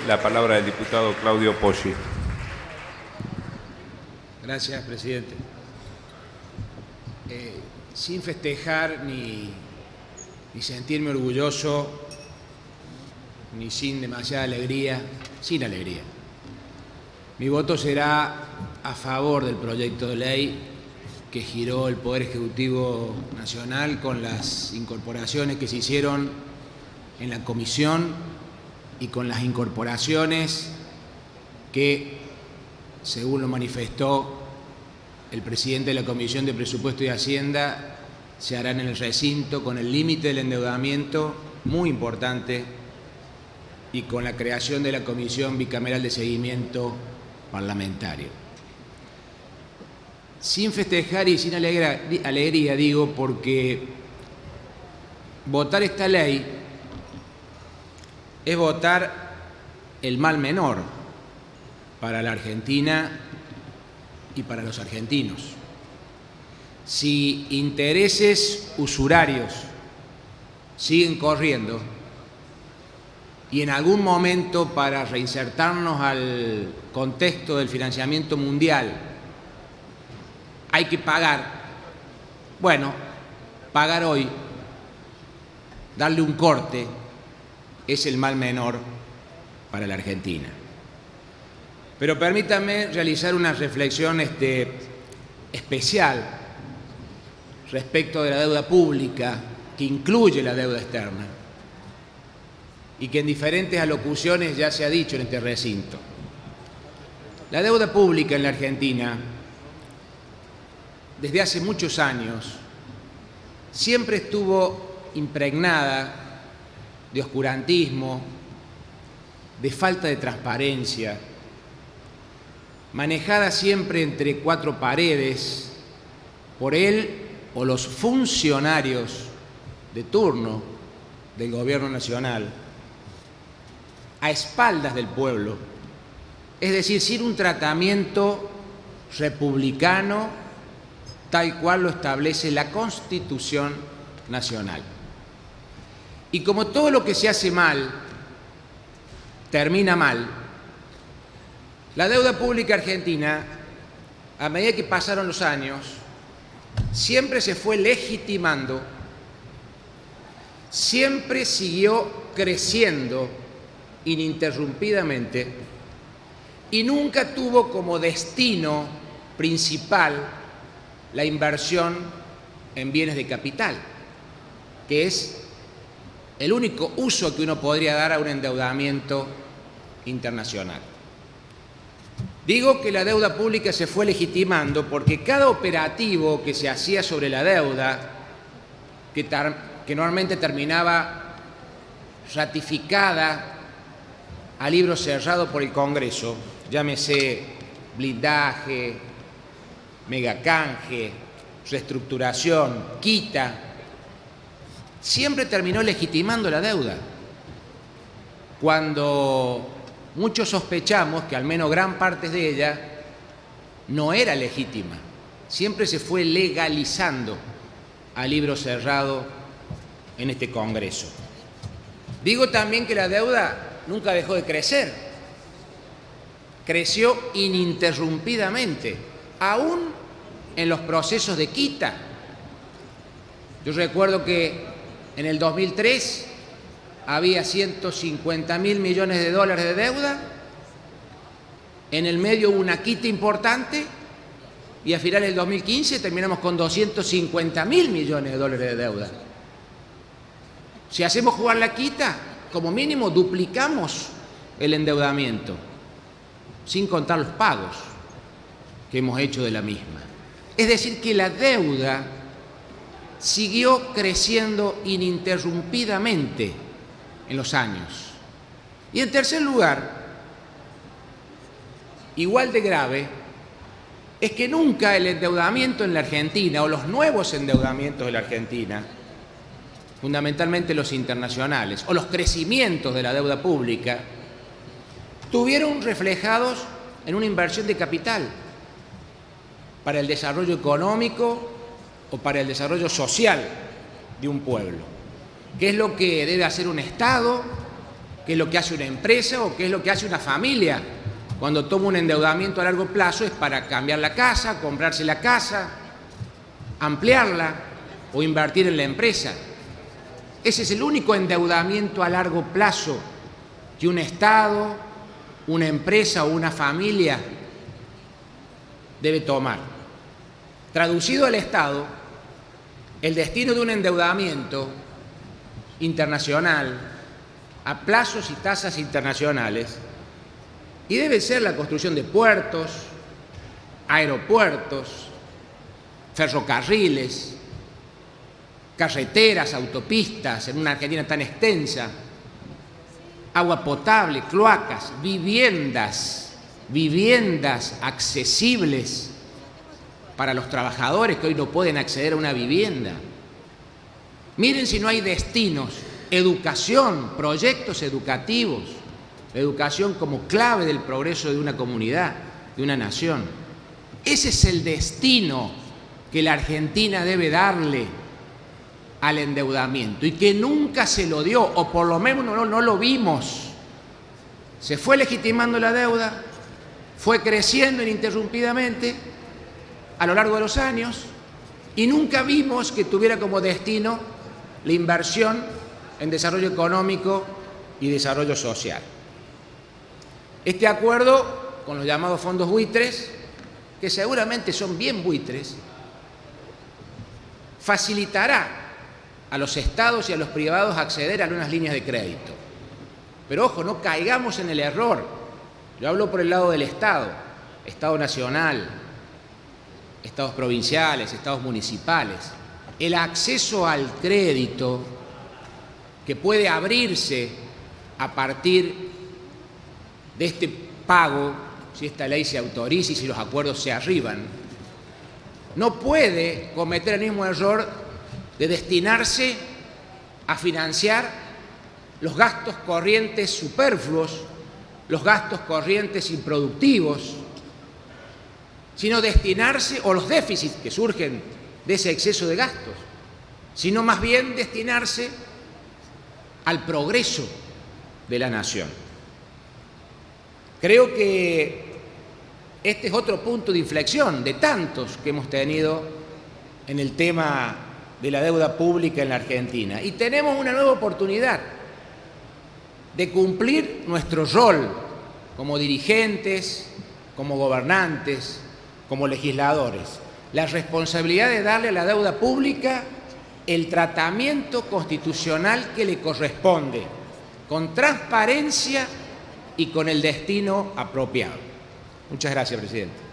la palabra del diputado Claudio Poggi. Gracias, presidente. Sin festejar ni sentirme orgulloso, ni sin demasiada alegría, sin alegría. Mi voto será a favor del proyecto de ley que giró el Poder Ejecutivo Nacional con las incorporaciones que se hicieron en la comisión y con las incorporaciones que, según lo manifestó el presidente de la Comisión de Presupuesto y Hacienda, se harán en el recinto con el límite del endeudamiento muy importante y con la creación de la Comisión Bicameral de Seguimiento Parlamentario. Sin festejar y sin alegría digo porque votar esta ley es votar el mal menor para la Argentina y para los argentinos. Si intereses usurarios siguen corriendo y en algún momento para reinsertarnos al contexto del financiamiento mundial hay que pagar, bueno, pagar hoy, darle un corte, es el mal menor para la Argentina. Pero permítanme realizar una reflexión especial respecto de la deuda pública, que incluye la deuda externa, y que en diferentes alocuciones ya se ha dicho en este recinto. La deuda pública en la Argentina, desde hace muchos años, siempre estuvo impregnada de oscurantismo, de falta de transparencia, manejada siempre entre cuatro paredes por él o los funcionarios de turno del Gobierno Nacional, a espaldas del pueblo, es decir, sin un tratamiento republicano tal cual lo establece la Constitución Nacional. Y como todo lo que se hace mal termina mal, la deuda pública argentina, a medida que pasaron los años, siempre se fue legitimando, siempre siguió creciendo ininterrumpidamente y nunca tuvo como destino principal la inversión en bienes de capital, que es el único uso que uno podría dar a un endeudamiento internacional. Digo que la deuda pública se fue legitimando porque cada operativo que se hacía sobre la deuda, que normalmente terminaba ratificada a libro cerrado por el Congreso, llámese blindaje, megacanje, reestructuración, quita, siempre terminó legitimando la deuda. Cuando muchos sospechamos que al menos gran parte de ella no era legítima, siempre se fue legalizando a libro cerrado en este Congreso. Digo también que la deuda nunca dejó de crecer, creció ininterrumpidamente, aún en los procesos de quita. Yo recuerdo que en el 2003 había 150.000 millones de dólares de deuda, en el medio hubo una quita importante y a finales del 2015 terminamos con 250.000 millones de dólares de deuda. Si hacemos jugar la quita, como mínimo duplicamos el endeudamiento, sin contar los pagos que hemos hecho de la misma. Es decir, que la deuda siguió creciendo ininterrumpidamente en los años. Y en tercer lugar, igual de grave, es que nunca el endeudamiento en la Argentina o los nuevos endeudamientos de la Argentina, fundamentalmente los internacionales, o los crecimientos de la deuda pública, tuvieron reflejados en una inversión de capital para el desarrollo económico o para el desarrollo social de un pueblo, que es lo que debe hacer un Estado qué es lo que hace una empresa o qué es lo que hace una familia cuando toma un endeudamiento a largo plazo. Es para cambiar la casa, comprarse la casa, ampliarla o invertir en la empresa. Ese es el único endeudamiento a largo plazo que un Estado, una empresa o una familia debe tomar. Traducido al Estado, el destino de un endeudamiento internacional a plazos y tasas internacionales, y debe ser la construcción de puertos, aeropuertos, ferrocarriles, carreteras, autopistas en una Argentina tan extensa, agua potable, cloacas, viviendas accesibles para los trabajadores que hoy no pueden acceder a una vivienda. Miren si no hay destinos, educación, proyectos educativos, la educación como clave del progreso de una comunidad, de una nación. Ese es el destino que la Argentina debe darle al endeudamiento y que nunca se lo dio, o por lo menos no lo vimos. Se fue legitimando la deuda, fue creciendo ininterrumpidamente a lo largo de los años y nunca vimos que tuviera como destino la inversión en desarrollo económico y desarrollo social. Este acuerdo con los llamados fondos buitres, que seguramente son bien buitres, facilitará a los estados y a los privados acceder a unas líneas de crédito. Pero ojo, no caigamos en el error. Yo hablo por el lado del Estado, Estado nacional, estados provinciales, estados municipales. El acceso al crédito que puede abrirse a partir de este pago, si esta ley se autoriza y si los acuerdos se arriban, no puede cometer el mismo error de destinarse a financiar los gastos corrientes superfluos, los gastos corrientes improductivos, sino destinarse, o los déficits que surgen de ese exceso de gastos, sino más bien destinarse al progreso de la nación. Creo que este es otro punto de inflexión de tantos que hemos tenido en el tema de la deuda pública en la Argentina. Y tenemos una nueva oportunidad de cumplir nuestro rol como dirigentes, como gobernantes, como legisladores. La responsabilidad de darle a la deuda pública el tratamiento constitucional que le corresponde, con transparencia y con el destino apropiado. Muchas gracias, presidente.